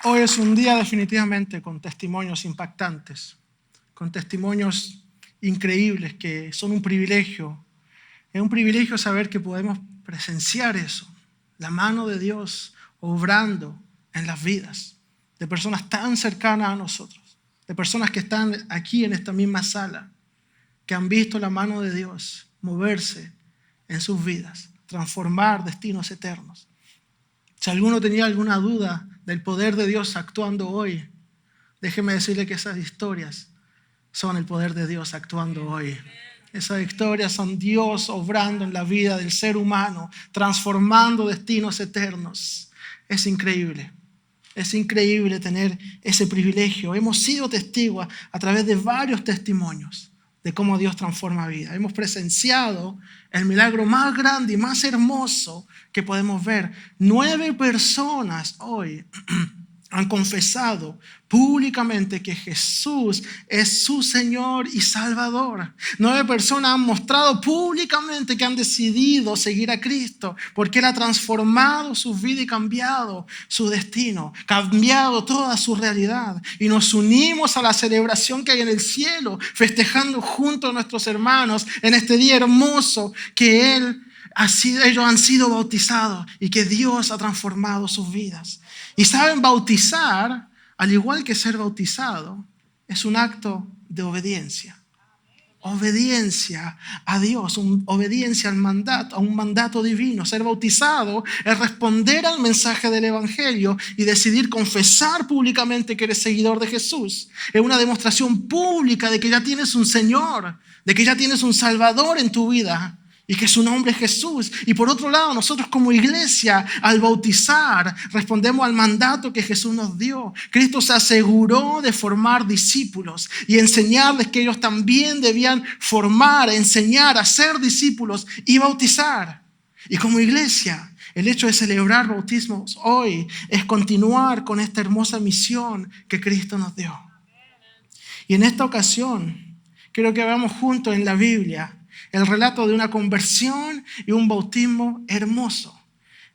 Hoy es un día definitivamente con testimonios impactantes, con testimonios increíbles que son un privilegio. Es un privilegio saber que podemos presenciar eso, la mano de Dios obrando en las vidas de personas tan cercanas a nosotros, de personas que están aquí en esta misma sala, que han visto la mano de Dios moverse en sus vidas, transformar destinos eternos. Si alguno tenía alguna duda del poder de Dios actuando hoy, déjeme decirle que esas historias son el poder de Dios actuando hoy. Esas historias son Dios obrando en la vida del ser humano, transformando destinos eternos. Es increíble tener ese privilegio. Hemos sido testigos a través de varios testimonios de cómo Dios transforma vidas. Hemos presenciado el milagro más grande y más hermoso que podemos ver. 9 personas hoy han confesado públicamente que Jesús es su Señor y Salvador. 9 personas han mostrado públicamente que han decidido seguir a Cristo porque Él ha transformado su vida y cambiado su destino, cambiado toda su realidad. Y nos unimos a la celebración que hay en el cielo, festejando junto a nuestros hermanos en este día hermoso que ellos han sido bautizados y que Dios ha transformado sus vidas. Y saben, bautizar, al igual que ser bautizado, es un acto de obediencia. Obediencia a Dios, obediencia al mandato, a un mandato divino. Ser bautizado es responder al mensaje del Evangelio y decidir confesar públicamente que eres seguidor de Jesús. Es una demostración pública de que ya tienes un Señor, de que ya tienes un Salvador en tu vida y que su nombre es Jesús. Y por otro lado, nosotros como iglesia, al bautizar, respondemos al mandato que Jesús nos dio. Cristo se aseguró de formar discípulos y enseñarles que ellos también debían formar, enseñar a ser discípulos y bautizar. Y como iglesia, el hecho de celebrar bautismos hoy es continuar con esta hermosa misión que Cristo nos dio. Y en esta ocasión, quiero que veamos juntos en la Biblia el relato de una conversión y un bautismo hermoso.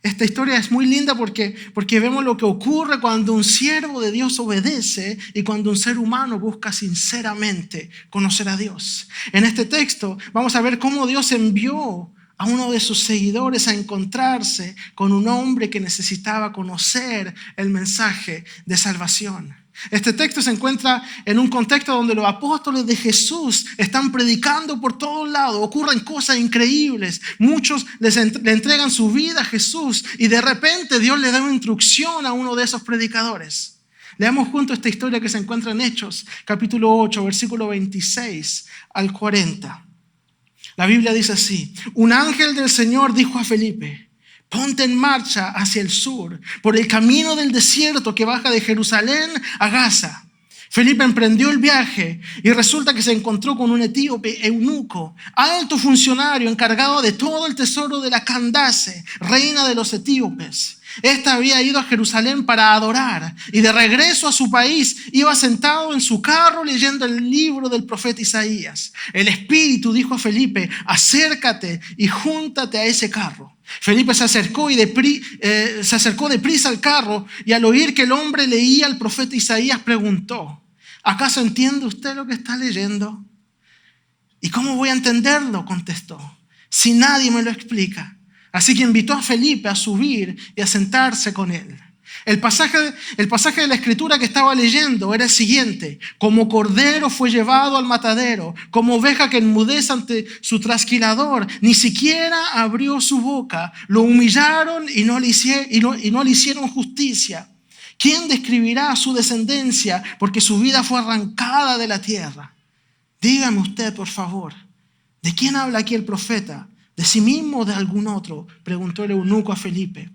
Esta historia es muy linda porque vemos lo que ocurre cuando un siervo de Dios obedece y cuando un ser humano busca sinceramente conocer a Dios. En este texto vamos a ver cómo Dios envió a uno de sus seguidores a encontrarse con un hombre que necesitaba conocer el mensaje de salvación. Este texto se encuentra en un contexto donde los apóstoles de Jesús están predicando por todos lados. Ocurren cosas increíbles. Muchos le entregan su vida a Jesús y de repente Dios le da una instrucción a uno de esos predicadores. Leamos juntos esta historia que se encuentra en Hechos, capítulo 8, versículo 26 al 40. La Biblia dice así: un ángel del Señor dijo a Felipe: ponte en marcha hacia el sur, por el camino del desierto que baja de Jerusalén a Gaza. Felipe emprendió el viaje y resulta que se encontró con un etíope eunuco, alto funcionario encargado de todo el tesoro de la Candace, reina de los etíopes. Esta había ido a Jerusalén para adorar y de regreso a su país iba sentado en su carro leyendo el libro del profeta Isaías. El Espíritu dijo a Felipe: acércate y júntate a ese carro. Felipe se acercó deprisa al carro y al oír que el hombre leía al profeta Isaías preguntó: ¿acaso entiende usted lo que está leyendo? ¿Y cómo voy a entenderlo?, contestó, si nadie me lo explica. Así que invitó a Felipe a subir y a sentarse con él. El pasaje de la escritura que estaba leyendo era el siguiente: como cordero fue llevado al matadero, como oveja que enmudece ante su trasquilador, ni siquiera abrió su boca. Lo humillaron y no le hicieron justicia. ¿Quién describirá su descendencia? Porque su vida fue arrancada de la tierra. Dígame usted, por favor, ¿de quién habla aquí el profeta? ¿De sí mismo o de algún otro?, preguntó el eunuco a Felipe.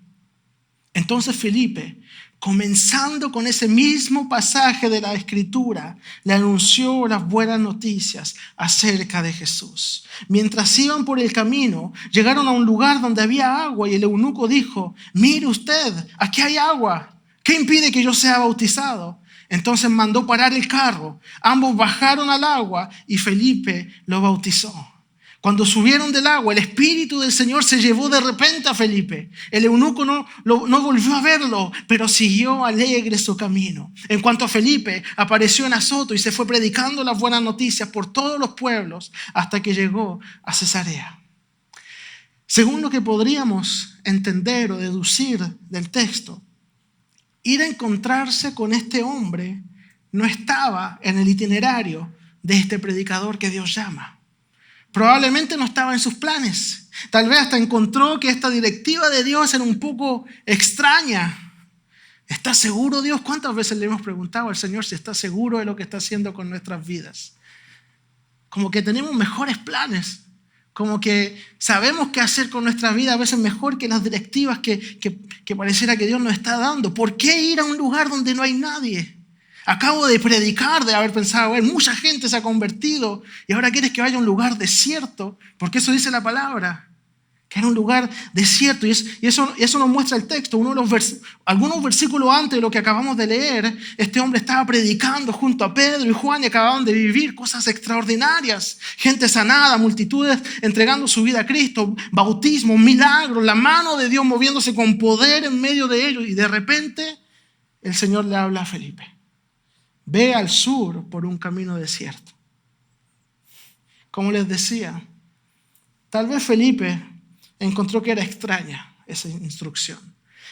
Entonces Felipe, comenzando con ese mismo pasaje de la Escritura, le anunció las buenas noticias acerca de Jesús. Mientras iban por el camino, llegaron a un lugar donde había agua y el eunuco dijo: mire usted, aquí hay agua. ¿Qué impide que yo sea bautizado? Entonces mandó parar el carro. Ambos bajaron al agua y Felipe lo bautizó. Cuando subieron del agua, el Espíritu del Señor se llevó de repente a Felipe. El eunuco no volvió a verlo, pero siguió alegre su camino. En cuanto a Felipe, apareció en Azoto y se fue predicando las buenas noticias por todos los pueblos hasta que llegó a Cesarea. Según lo que podríamos entender o deducir del texto, ir a encontrarse con este hombre no estaba en el itinerario de este predicador que Dios llama. Probablemente no estaba en sus planes. Tal vez hasta encontró que esta directiva de Dios era un poco extraña. ¿Está seguro Dios? ¿Cuántas veces le hemos preguntado al Señor si está seguro de lo que está haciendo con nuestras vidas? Como que tenemos mejores planes. Como que sabemos qué hacer con nuestra vida a veces mejor que las directivas que pareciera que Dios nos está dando. ¿Por qué ir a un lugar donde no hay nadie? Acabo de predicar, de haber pensado, mucha gente se ha convertido y ahora quieres que vaya a un lugar desierto, porque eso dice la palabra, que era un lugar desierto. Y eso nos muestra el texto. Algunos versículos antes de lo que acabamos de leer, este hombre estaba predicando junto a Pedro y Juan y acababan de vivir cosas extraordinarias. Gente sanada, multitudes entregando su vida a Cristo, bautismo, milagros, la mano de Dios moviéndose con poder en medio de ellos. Y de repente el Señor le habla a Felipe. Ve al sur por un camino desierto. Como les decía, tal vez Felipe encontró que era extraña esa instrucción.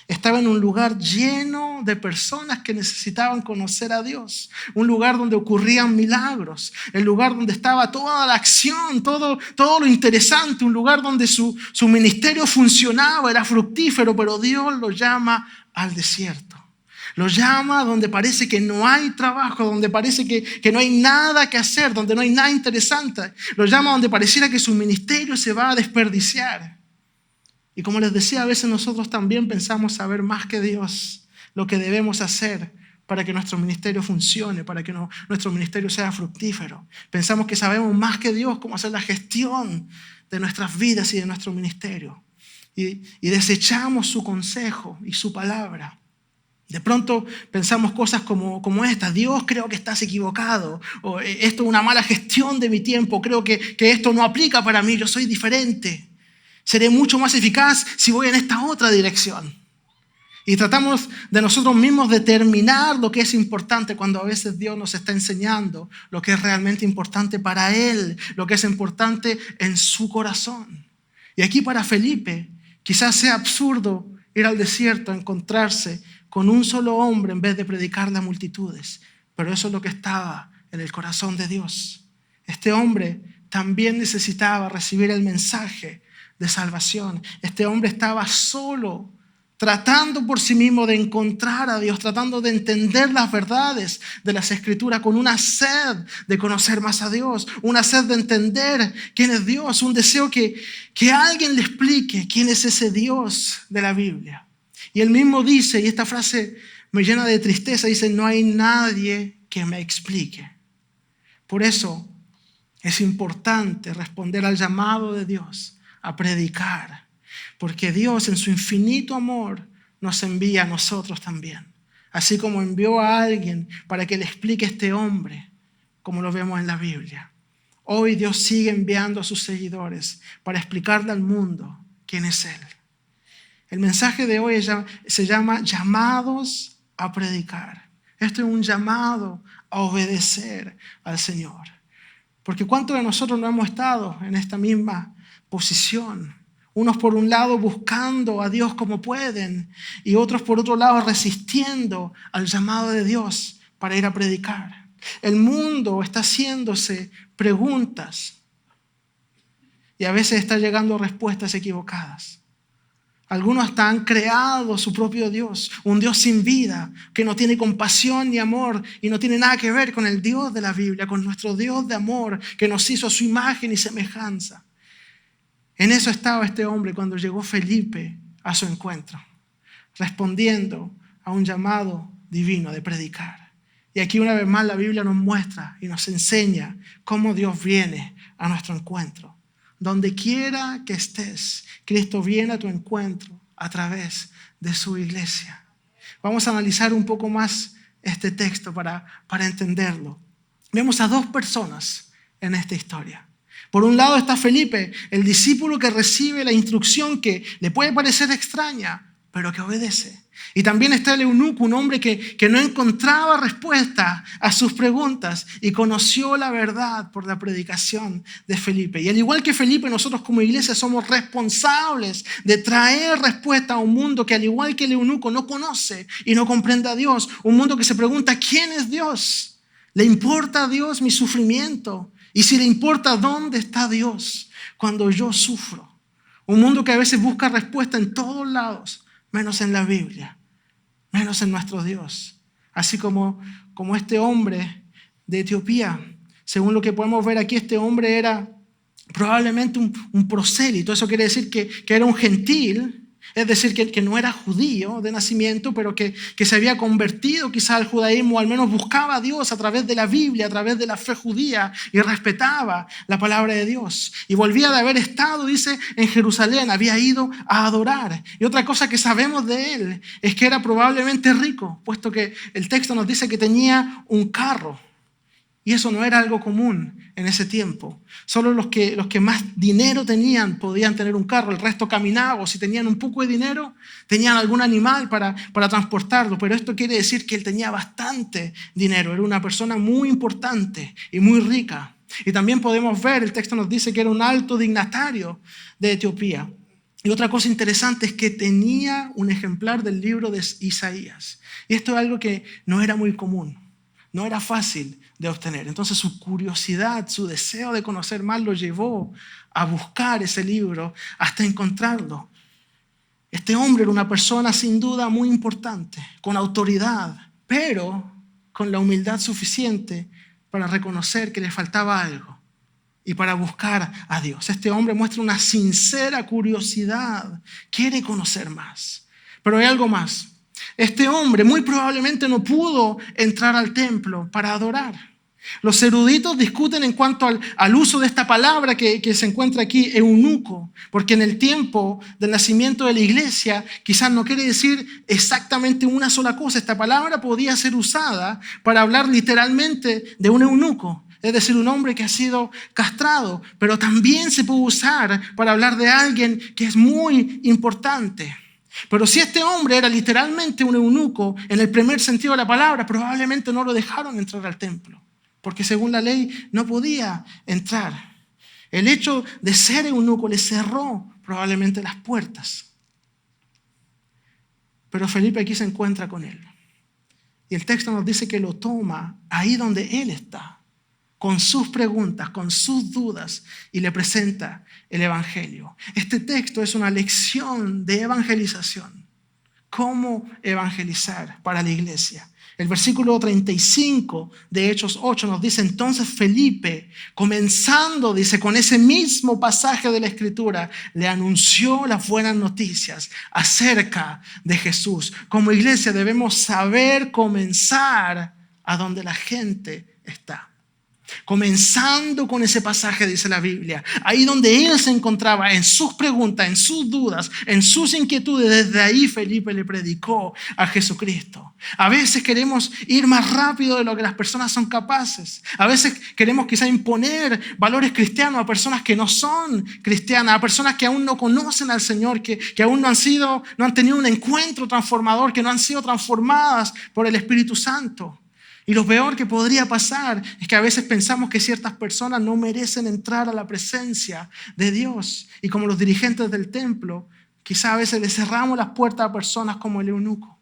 Estaba en un lugar lleno de personas que necesitaban conocer a Dios. Un lugar donde ocurrían milagros. El lugar donde estaba toda la acción, todo lo interesante. Un lugar donde su ministerio funcionaba, era fructífero, pero Dios lo llama al desierto. Lo llama donde parece que no hay trabajo, donde parece que no hay nada que hacer, donde no hay nada interesante. Lo llama donde pareciera que su ministerio se va a desperdiciar. Y como les decía, a veces nosotros también pensamos saber más que Dios lo que debemos hacer para que nuestro ministerio funcione, para que nuestro ministerio sea fructífero. Pensamos que sabemos más que Dios cómo hacer la gestión de nuestras vidas y de nuestro ministerio. Y desechamos su consejo y su palabra. De pronto pensamos cosas como esta: Dios, creo que estás equivocado, o esto es una mala gestión de mi tiempo, creo que esto no aplica para mí, yo soy diferente, seré mucho más eficaz si voy en esta otra dirección. Y tratamos de nosotros mismos determinar lo que es importante cuando a veces Dios nos está enseñando lo que es realmente importante para Él, lo que es importante en su corazón. Y aquí para Felipe quizás sea absurdo ir al desierto a encontrarse con un solo hombre en vez de predicarle a multitudes. Pero eso es lo que estaba en el corazón de Dios. Este hombre también necesitaba recibir el mensaje de salvación. Este hombre estaba solo, tratando por sí mismo de encontrar a Dios, tratando de entender las verdades de las Escrituras, con una sed de conocer más a Dios, una sed de entender quién es Dios, un deseo que alguien le explique quién es ese Dios de la Biblia. Y él mismo dice, y esta frase me llena de tristeza, dice: no hay nadie que me explique. Por eso es importante responder al llamado de Dios a predicar, porque Dios en su infinito amor nos envía a nosotros también. Así como envió a alguien para que le explique a este hombre, como lo vemos en la Biblia. Hoy Dios sigue enviando a sus seguidores para explicarle al mundo quién es Él. El mensaje de hoy se llama llamados a predicar. Esto es un llamado a obedecer al Señor. Porque ¿cuántos de nosotros no hemos estado en esta misma posición? Unos por un lado buscando a Dios como pueden y otros por otro lado resistiendo al llamado de Dios para ir a predicar. El mundo está haciéndose preguntas y a veces está llegando a respuestas equivocadas. Algunos hasta han creado su propio Dios, un Dios sin vida, que no tiene compasión ni amor y no tiene nada que ver con el Dios de la Biblia, con nuestro Dios de amor que nos hizo a su imagen y semejanza. En eso estaba este hombre cuando llegó Felipe a su encuentro, respondiendo a un llamado divino de predicar. Y aquí una vez más la Biblia nos muestra y nos enseña cómo Dios viene a nuestro encuentro. Donde quiera que estés, Cristo viene a tu encuentro a través de su iglesia. Vamos a analizar un poco más este texto para entenderlo. Vemos a dos personas en esta historia. Por un lado está Felipe, el discípulo que recibe la instrucción que le puede parecer extraña, pero que obedece. Y también está el eunuco, un hombre que no encontraba respuesta a sus preguntas y conoció la verdad por la predicación de Felipe. Y al igual que Felipe, nosotros como iglesia somos responsables de traer respuesta a un mundo que al igual que el eunuco no conoce y no comprende a Dios. Un mundo que se pregunta, ¿quién es Dios? ¿Le importa a Dios mi sufrimiento? Y si le importa, ¿dónde está Dios cuando yo sufro? Un mundo que a veces busca respuesta en todos lados, menos en la Biblia, menos en nuestro Dios. Así como este hombre de Etiopía. Según lo que podemos ver aquí, este hombre era probablemente un prosélito. Eso quiere decir que era un gentil, es decir, que no era judío de nacimiento, pero que se había convertido quizá al judaísmo, o al menos buscaba a Dios a través de la Biblia, a través de la fe judía, y respetaba la palabra de Dios. Y volvía de haber estado, dice, en Jerusalén, había ido a adorar. Y otra cosa que sabemos de él es que era probablemente rico, puesto que el texto nos dice que tenía un carro. Y eso no era algo común en ese tiempo. Solo los que más dinero tenían podían tener un carro. El resto caminaba, o si tenían un poco de dinero, tenían algún animal para transportarlo. Pero esto quiere decir que él tenía bastante dinero. Era una persona muy importante y muy rica. Y también podemos ver, el texto nos dice que era un alto dignatario de Etiopía. Y otra cosa interesante es que tenía un ejemplar del libro de Isaías. Y esto es algo que no era muy común. No era fácil de obtener. Entonces su curiosidad, su deseo de conocer más lo llevó a buscar ese libro hasta encontrarlo. Este hombre era una persona sin duda muy importante, con autoridad, pero con la humildad suficiente para reconocer que le faltaba algo y para buscar a Dios. Este hombre muestra una sincera curiosidad, quiere conocer más. Pero hay algo más. Este hombre muy probablemente no pudo entrar al templo para adorar. Los eruditos discuten en cuanto al uso de esta palabra que se encuentra aquí, eunuco, porque en el tiempo del nacimiento de la iglesia quizás no quiere decir exactamente una sola cosa. Esta palabra podía ser usada para hablar literalmente de un eunuco, es decir, un hombre que ha sido castrado, pero también se puede usar para hablar de alguien que es muy importante. Pero si este hombre era literalmente un eunuco, en el primer sentido de la palabra, probablemente no lo dejaron entrar al templo, porque según la ley no podía entrar. El hecho de ser eunuco le cerró probablemente las puertas. Pero Felipe aquí se encuentra con él. Y el texto nos dice que lo toma ahí donde él está, con sus preguntas, con sus dudas, y le presenta el evangelio. Este texto es una lección de evangelización. ¿Cómo evangelizar para la iglesia? El versículo 35 de Hechos 8 nos dice, entonces Felipe, comenzando, dice, con ese mismo pasaje de la Escritura, le anunció las buenas noticias acerca de Jesús. Como iglesia debemos saber comenzar a donde la gente está. Comenzando con ese pasaje, dice la Biblia, ahí donde él se encontraba, en sus preguntas, en sus dudas, en sus inquietudes, desde ahí Felipe le predicó a Jesucristo. A veces queremos ir más rápido de lo que las personas son capaces. A veces queremos quizá imponer valores cristianos a personas que no son cristianas, a personas que aún no conocen al Señor, que aún no han tenido un encuentro transformador, que no han sido transformadas por el Espíritu Santo. Y lo peor que podría pasar es que a veces pensamos que ciertas personas no merecen entrar a la presencia de Dios. Y como los dirigentes del templo, quizá a veces le cerramos las puertas a personas como el eunuco.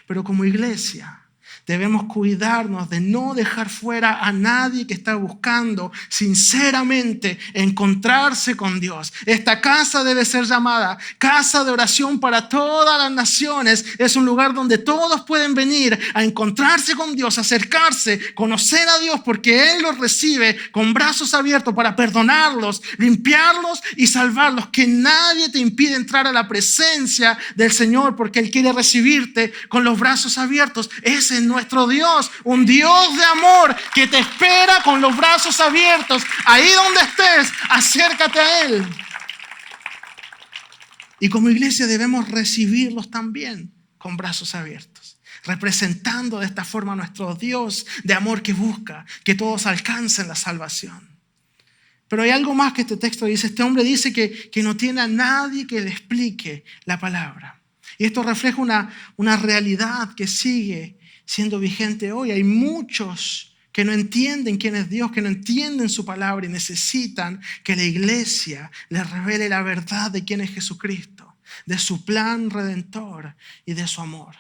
Pero como iglesia debemos cuidarnos de no dejar fuera a nadie que está buscando sinceramente encontrarse con Dios. Esta casa debe ser llamada casa de oración para todas las naciones. Es un lugar donde todos pueden venir a encontrarse con Dios, acercarse, conocer a Dios, porque Él los recibe con brazos abiertos para perdonarlos, limpiarlos y salvarlos. Que nadie te impide entrar a la presencia del Señor, porque Él quiere recibirte con los brazos abiertos. Ese es nuestro Dios, un Dios de amor que te espera con los brazos abiertos. Ahí donde estés, acércate a Él. Y como iglesia debemos recibirlos también con brazos abiertos, representando de esta forma a nuestro Dios de amor que busca que todos alcancen la salvación. Pero hay algo más que este texto dice. Este hombre dice que no tiene a nadie que le explique la palabra. Y esto refleja una realidad que sigue siendo vigente hoy. Hay muchos que no entienden quién es Dios, que no entienden su palabra y necesitan que la iglesia les revele la verdad de quién es Jesucristo, de su plan redentor y de su amor.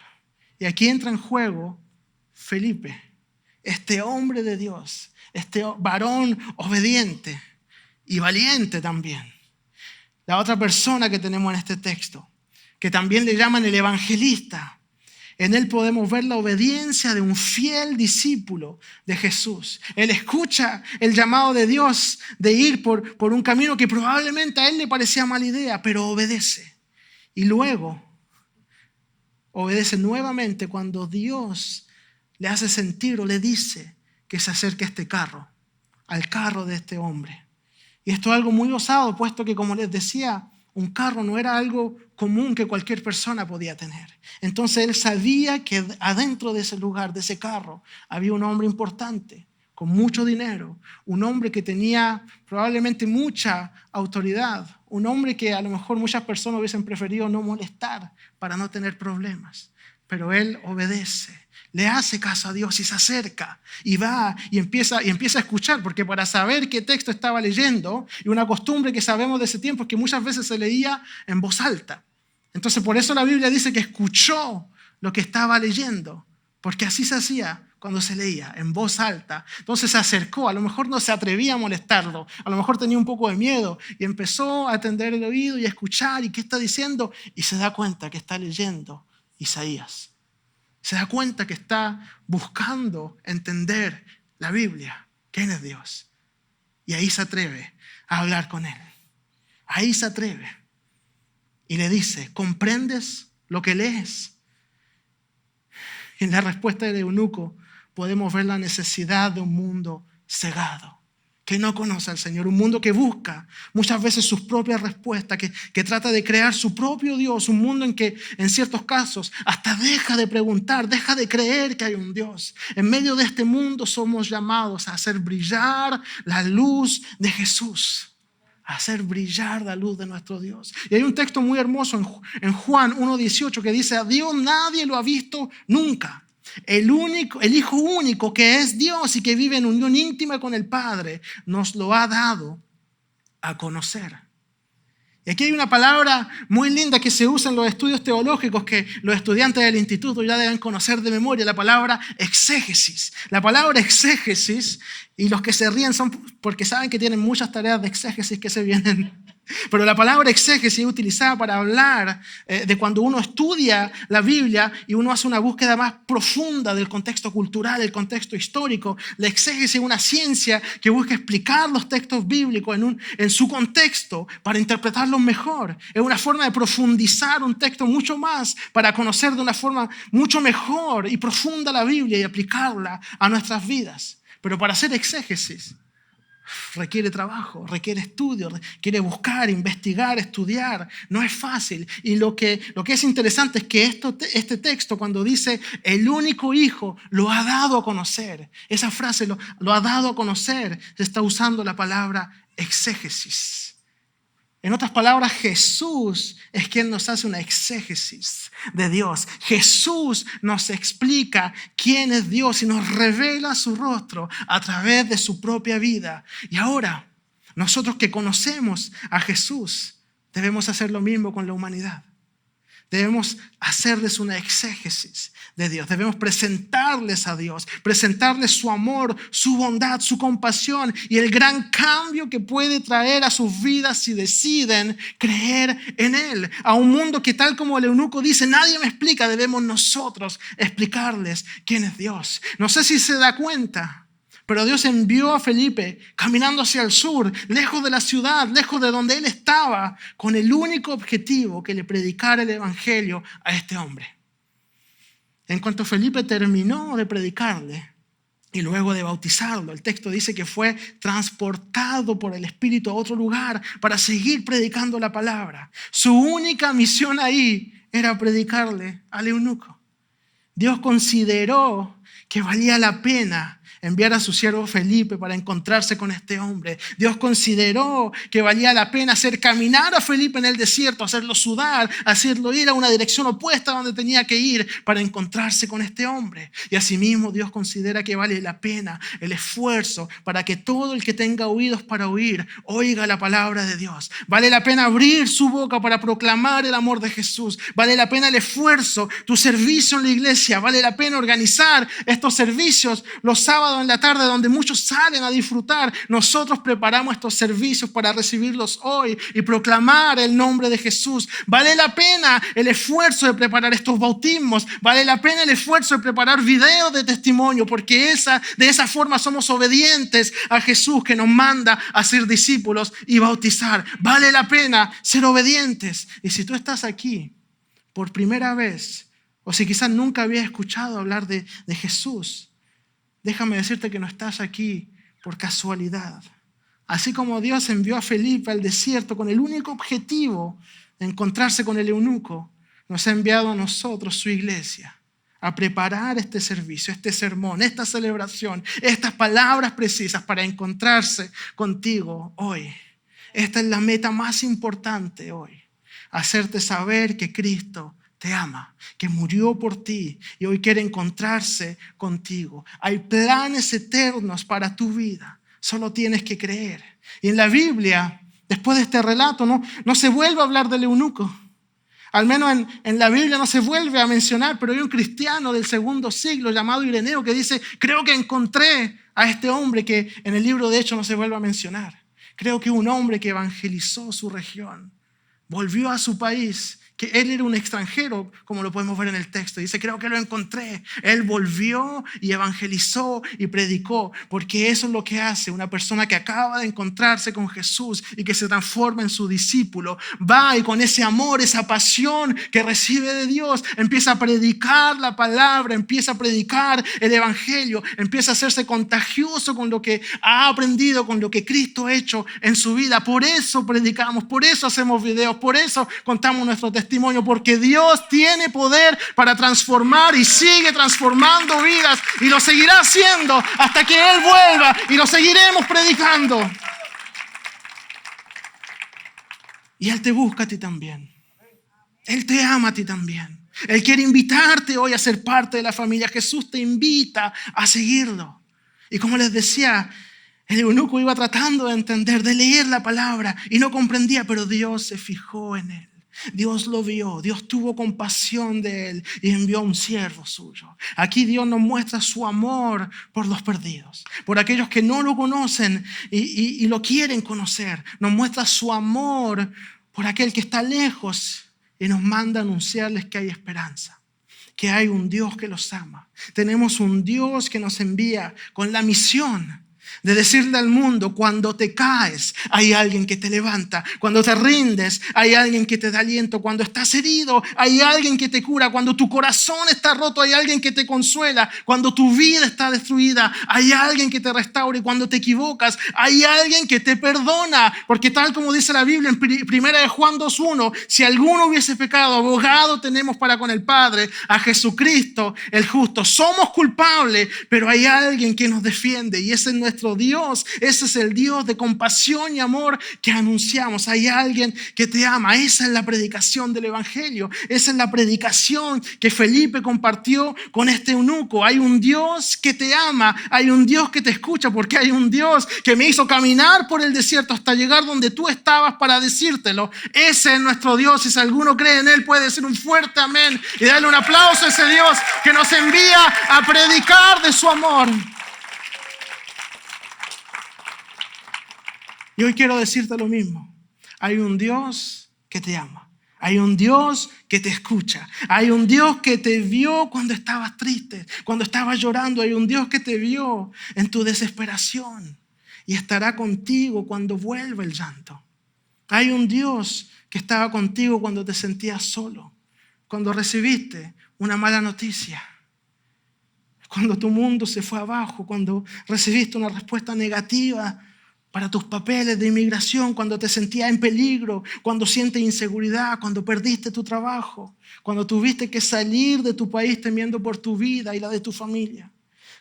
Y aquí entra en juego Felipe, este hombre de Dios, este varón obediente y valiente también. La otra persona que tenemos en este texto, que también le llaman el evangelista. En él podemos ver la obediencia de un fiel discípulo de Jesús. Él escucha el llamado de Dios de ir por un camino que probablemente a él le parecía mala idea, pero obedece. Y luego obedece nuevamente cuando Dios le hace sentir o le dice que se acerque a este carro, al carro de este hombre. Y esto es algo muy osado, puesto que, como les decía, un carro no era algo común que cualquier persona podía tener. Entonces él sabía que adentro de ese lugar, de ese carro, había un hombre importante, con mucho dinero, un hombre que tenía probablemente mucha autoridad, un hombre que a lo mejor muchas personas hubiesen preferido no molestar para no tener problemas. Pero él obedece, le hace caso a Dios y se acerca y va y empieza a escuchar, porque para saber qué texto estaba leyendo, y una costumbre que sabemos de ese tiempo es que muchas veces se leía en voz alta. Entonces por eso la Biblia dice que escuchó lo que estaba leyendo, porque así se hacía cuando se leía, en voz alta. Entonces se acercó, a lo mejor no se atrevía a molestarlo, a lo mejor tenía un poco de miedo y empezó a atender el oído y a escuchar y qué está diciendo y se da cuenta que está leyendo Isaías. Se da cuenta que está buscando entender la Biblia, quién es Dios. Y ahí se atreve a hablar con él. Ahí se atreve. Y le dice, ¿comprendes lo que lees? En la respuesta del eunuco podemos ver la necesidad de un mundo cegado, que no conoce al Señor, un mundo que busca muchas veces sus propias respuestas, que trata de crear su propio Dios, un mundo en que en ciertos casos hasta deja de preguntar, deja de creer que hay un Dios. En medio de este mundo somos llamados a hacer brillar la luz de Jesús, a hacer brillar la luz de nuestro Dios. Y hay un texto muy hermoso en Juan 1:18 que dice, a Dios nadie lo ha visto nunca. El Hijo único que es Dios y que vive en unión íntima con el Padre, nos lo ha dado a conocer. Y aquí hay una palabra muy linda que se usa en los estudios teológicos que los estudiantes del instituto ya deben conocer de memoria, la palabra exégesis. La palabra exégesis, y los que se ríen son porque saben que tienen muchas tareas de exégesis que se vienen. Pero la palabra exégesis es utilizada para hablar de cuando uno estudia la Biblia y uno hace una búsqueda más profunda del contexto cultural, el contexto histórico. La exégesis es una ciencia que busca explicar los textos bíblicos en su contexto para interpretarlos mejor. Es una forma de profundizar un texto mucho más para conocer de una forma mucho mejor y profunda la Biblia y aplicarla a nuestras vidas. Pero para hacer exégesis requiere trabajo, requiere estudio, requiere buscar, investigar, estudiar. No es fácil. Y lo que es interesante es que este texto, cuando dice el único Hijo lo ha dado a conocer, esa frase lo ha dado a conocer, se está usando la palabra exégesis. En otras palabras, Jesús es quien nos hace una exégesis de Dios. Jesús nos explica quién es Dios y nos revela su rostro a través de su propia vida. Y ahora, nosotros que conocemos a Jesús, debemos hacer lo mismo con la humanidad. Debemos hacerles una exégesis de Dios. Debemos presentarles a Dios, presentarles su amor, su bondad, su compasión y el gran cambio que puede traer a sus vidas si deciden creer en Él. A un mundo que, tal como el eunuco dice, nadie me explica, debemos nosotros explicarles quién es Dios. No sé si se da cuenta, pero Dios envió a Felipe caminando hacia el sur, lejos de la ciudad, lejos de donde él estaba, con el único objetivo que le predicara el evangelio a este hombre. En cuanto Felipe terminó de predicarle y luego de bautizarlo, el texto dice que fue transportado por el Espíritu a otro lugar para seguir predicando la palabra. Su única misión ahí era predicarle al eunuco. Dios consideró que valía la pena enviar a su siervo Felipe para encontrarse con este hombre. Dios consideró que valía la pena hacer caminar a Felipe en el desierto, hacerlo sudar, hacerlo ir a una dirección opuesta a donde tenía que ir para encontrarse con este hombre. Y asimismo Dios considera que vale la pena el esfuerzo para que todo el que tenga oídos para oír, oiga la palabra de Dios. Vale la pena abrir su boca para proclamar el amor de Jesús. Vale la pena el esfuerzo, tu servicio en la iglesia. Vale la pena organizar estos servicios los sábados en la tarde donde muchos salen a disfrutar. Nosotros preparamos estos servicios para recibirlos hoy y proclamar el nombre de Jesús. Vale la pena el esfuerzo de preparar estos bautismos. Vale la pena el esfuerzo de preparar videos de testimonio, porque de esa forma somos obedientes a Jesús, que nos manda a ser discípulos y bautizar. Vale la pena ser obedientes. Y si tú estás aquí por primera vez, o si quizás nunca habías escuchado hablar de Jesús, déjame decirte que no estás aquí por casualidad. Así como Dios envió a Felipe al desierto con el único objetivo de encontrarse con el eunuco, nos ha enviado a nosotros, su iglesia, a preparar este servicio, este sermón, esta celebración, estas palabras precisas para encontrarse contigo hoy. Esta es la meta más importante hoy, hacerte saber que Cristo te ama, que murió por ti y hoy quiere encontrarse contigo. Hay planes eternos para tu vida, solo tienes que creer. Y en la Biblia, después de este relato, no se vuelve a hablar del eunuco. Al menos en la Biblia no se vuelve a mencionar, pero hay un cristiano del segundo siglo llamado Ireneo que dice, creo que encontré a este hombre que en el libro de Hechos no se vuelve a mencionar. Creo que un hombre que evangelizó su región, volvió a su país, que él era un extranjero, como lo podemos ver en el texto. Dice, creo que lo encontré. Él volvió y evangelizó y predicó, porque eso es lo que hace una persona que acaba de encontrarse con Jesús y que se transforma en su discípulo. Va y con ese amor, esa pasión que recibe de Dios, empieza a predicar la palabra, empieza a predicar el evangelio, empieza a hacerse contagioso con lo que ha aprendido, con lo que Cristo ha hecho en su vida. Por eso predicamos, por eso hacemos videos, por eso contamos nuestro testimonio, porque Dios tiene poder para transformar y sigue transformando vidas y lo seguirá haciendo hasta que Él vuelva y lo seguiremos predicando. Y Él te busca a ti también. Él te ama a ti también. Él quiere invitarte hoy a ser parte de la familia. Jesús te invita a seguirlo. Y como les decía, el eunuco iba tratando de entender, de leer la palabra y no comprendía, pero Dios se fijó en él. Dios lo vio, Dios tuvo compasión de él y envió a un siervo suyo. Aquí Dios nos muestra su amor por los perdidos, por aquellos que no lo conocen y lo quieren conocer. Nos muestra su amor por aquel que está lejos y nos manda a anunciarles que hay esperanza, que hay un Dios que los ama. Tenemos un Dios que nos envía con la misión de decirle al mundo, cuando te caes, hay alguien que te levanta. Cuando te rindes, hay alguien que te da aliento. Cuando estás herido, hay alguien que te cura. Cuando tu corazón está roto, hay alguien que te consuela. Cuando tu vida está destruida, hay alguien que te restaura. Y cuando te equivocas, hay alguien que te perdona. Porque tal como dice la Biblia en 1 Juan 2:1, si alguno hubiese pecado, abogado tenemos para con el Padre, a Jesucristo el justo. Somos culpables, pero hay alguien que nos defiende y ese es nuestro Dios. Ese es el Dios de compasión y amor que anunciamos. Hay alguien que te ama. Esa es la predicación del evangelio. Esa es la predicación que Felipe compartió con este eunuco. Hay un Dios que te ama. Hay un Dios que te escucha, porque hay un Dios que me hizo caminar por el desierto hasta llegar donde tú estabas para decírtelo. Ese es nuestro Dios. Y si alguno cree en Él, puede decir un fuerte amén y darle un aplauso a ese Dios que nos envía a predicar de su amor. Y hoy quiero decirte lo mismo. Hay un Dios que te ama. Hay un Dios que te escucha. Hay un Dios que te vio cuando estabas triste, cuando estabas llorando. Hay un Dios que te vio en tu desesperación y estará contigo cuando vuelva el llanto. Hay un Dios que estaba contigo cuando te sentías solo, cuando recibiste una mala noticia, cuando tu mundo se fue abajo, cuando recibiste una respuesta negativa para tus papeles de inmigración, cuando te sentías en peligro, cuando sientes inseguridad, cuando perdiste tu trabajo, cuando tuviste que salir de tu país temiendo por tu vida y la de tu familia,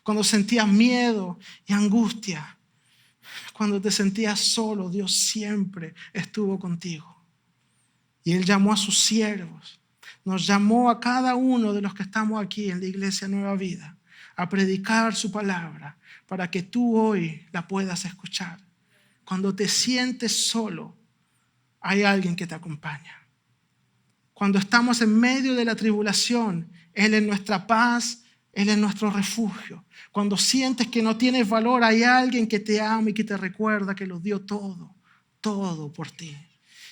Cuando sentías miedo y angustia, cuando te sentías solo, Dios siempre estuvo contigo. Y Él llamó a sus siervos, nos llamó a cada uno de los que estamos aquí en la Iglesia Nueva Vida a predicar su palabra para que tú hoy la puedas escuchar. Cuando te sientes solo, hay alguien que te acompaña. Cuando estamos en medio de la tribulación, Él es nuestra paz, Él es nuestro refugio. Cuando sientes que no tienes valor, hay alguien que te ama y que te recuerda que lo dio todo por ti.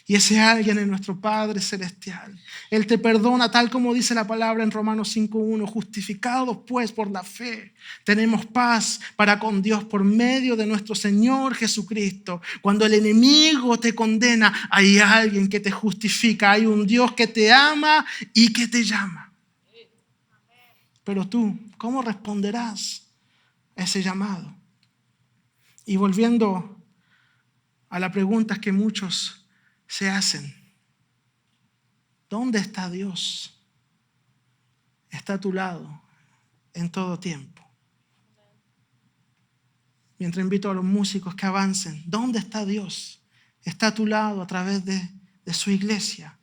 Y ese alguien es nuestro Padre Celestial. Él te perdona tal como dice la palabra en Romanos 5:1. Justificados pues por la fe, tenemos paz para con Dios por medio de nuestro Señor Jesucristo. Cuando el enemigo te condena, hay alguien que te justifica. Hay un Dios que te ama y que te llama. Pero tú, ¿cómo responderás a ese llamado? Y volviendo a la pregunta que muchos se hacen, ¿dónde está Dios? Está a tu lado en todo tiempo. Mientras invito a los músicos que avancen, ¿dónde está Dios? Está a tu lado a través de su iglesia.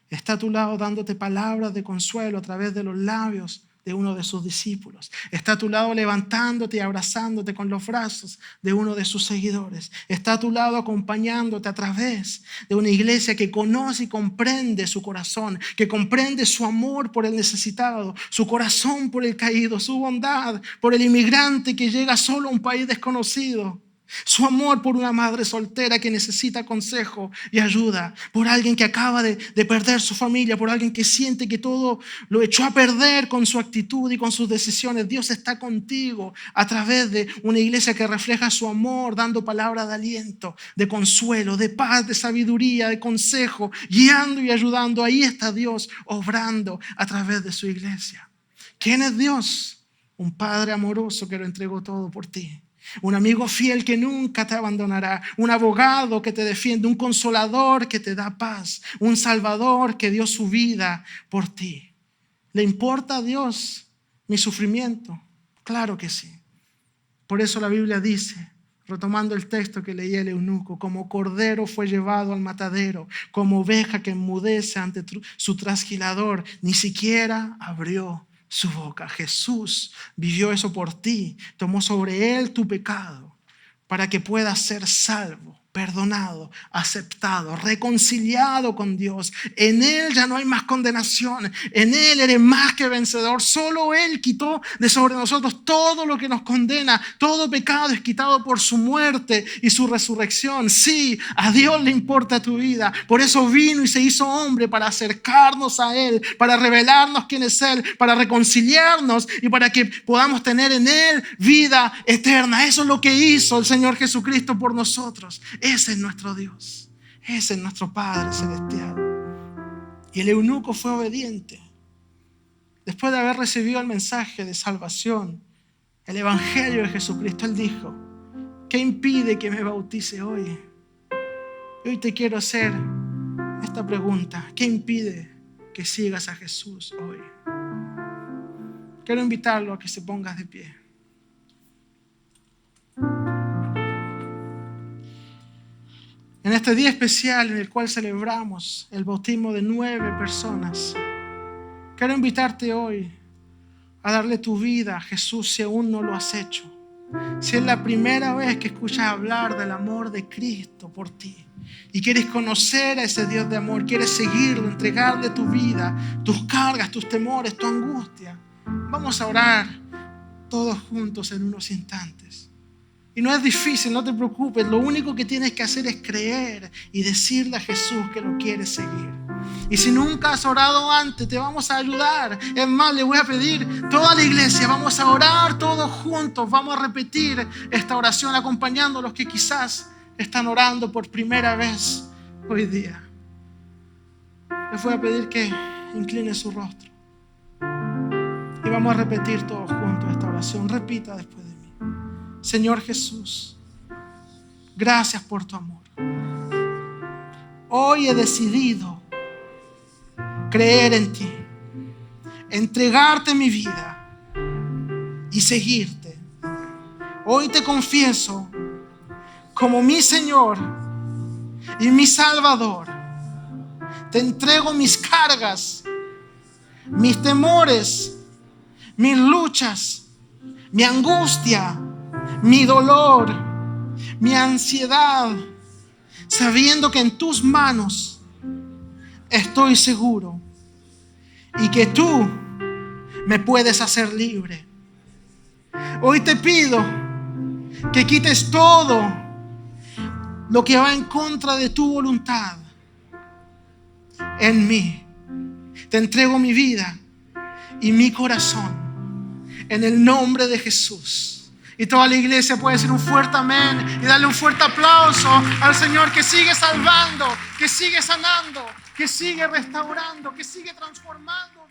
Está a tu lado dándote palabras de consuelo a través de los labios de uno de sus discípulos. Está a tu lado levantándote y abrazándote con los brazos de uno de sus seguidores. Está a tu lado acompañándote a través de una iglesia que conoce y comprende su corazón, que comprende su amor por el necesitado, su corazón por el caído, su bondad por el inmigrante que llega solo a un país desconocido. Su amor por una madre soltera que necesita consejo y ayuda, por alguien que acaba de perder su familia, por alguien que siente que todo lo echó a perder con su actitud y con sus decisiones. Dios está contigo a través de una iglesia que refleja su amor, dando palabras de aliento, de consuelo, de paz, de sabiduría, de consejo, guiando y ayudando. Ahí está Dios obrando a través de su iglesia. ¿Quién es Dios? Un Padre amoroso que lo entregó todo por ti. Un amigo fiel que nunca te abandonará, un abogado que te defiende, un consolador que te da paz, un salvador que dio su vida por ti. ¿Le importa a Dios mi sufrimiento? Claro que sí. Por eso la Biblia dice, retomando el texto que leía el eunuco, como cordero fue llevado al matadero, como oveja que enmudece ante su trasquilador, ni siquiera abrió su boca. Jesús vivió eso por ti, tomó sobre él tu pecado para que puedas ser salvo, perdonado, aceptado, reconciliado con Dios. En Él ya no hay más condenación. En Él eres más que vencedor. Solo Él quitó de sobre nosotros todo lo que nos condena. Todo pecado es quitado por su muerte y su resurrección. Sí, a Dios le importa tu vida. Por eso vino y se hizo hombre para acercarnos a Él, para revelarnos quién es Él, para reconciliarnos y para que podamos tener en Él vida eterna. Eso es lo que hizo el Señor Jesucristo por nosotros. Ese es nuestro Dios. Ese es nuestro Padre Celestial. Y el eunuco fue obediente. Después de haber recibido el mensaje de salvación, el evangelio de Jesucristo, él dijo: ¿qué impide que me bautice hoy? Hoy te quiero hacer esta pregunta: ¿qué impide que sigas a Jesús hoy? Quiero invitarlo a que se pongas de pie. En este día especial en el cual celebramos el bautismo de 9 personas, quiero invitarte hoy a darle tu vida a Jesús si aún no lo has hecho. Si es la primera vez que escuchas hablar del amor de Cristo por ti y quieres conocer a ese Dios de amor, quieres seguirlo, entregarle tu vida, tus cargas, tus temores, tu angustia, vamos a orar todos juntos en unos instantes. Y no es difícil, no te preocupes. Lo único que tienes que hacer es creer y decirle a Jesús que lo quieres seguir. Y si nunca has orado antes, te vamos a ayudar. Es más, le voy a pedir toda la iglesia, vamos a orar todos juntos. Vamos a repetir esta oración acompañando a los que quizás están orando por primera vez hoy día. Les voy a pedir que incline su rostro. Y vamos a repetir todos juntos esta oración. Repita después de mí. Señor Jesús, gracias por tu amor. Hoy he decidido creer en ti, entregarte mi vida y seguirte Hoy te confieso como mi Señor y mi Salvador. Te entrego mis cargas, mis temores, mis luchas, mi angustia, mi dolor, mi ansiedad, sabiendo que en tus manos estoy seguro y que tú me puedes hacer libre. Hoy te pido que quites todo lo que va en contra de tu voluntad en mí. Te entrego mi vida y mi corazón en el nombre de Jesús. Y toda la iglesia puede decir un fuerte amén y darle un fuerte aplauso al Señor, que sigue salvando, que sigue sanando, que sigue restaurando, que sigue transformando.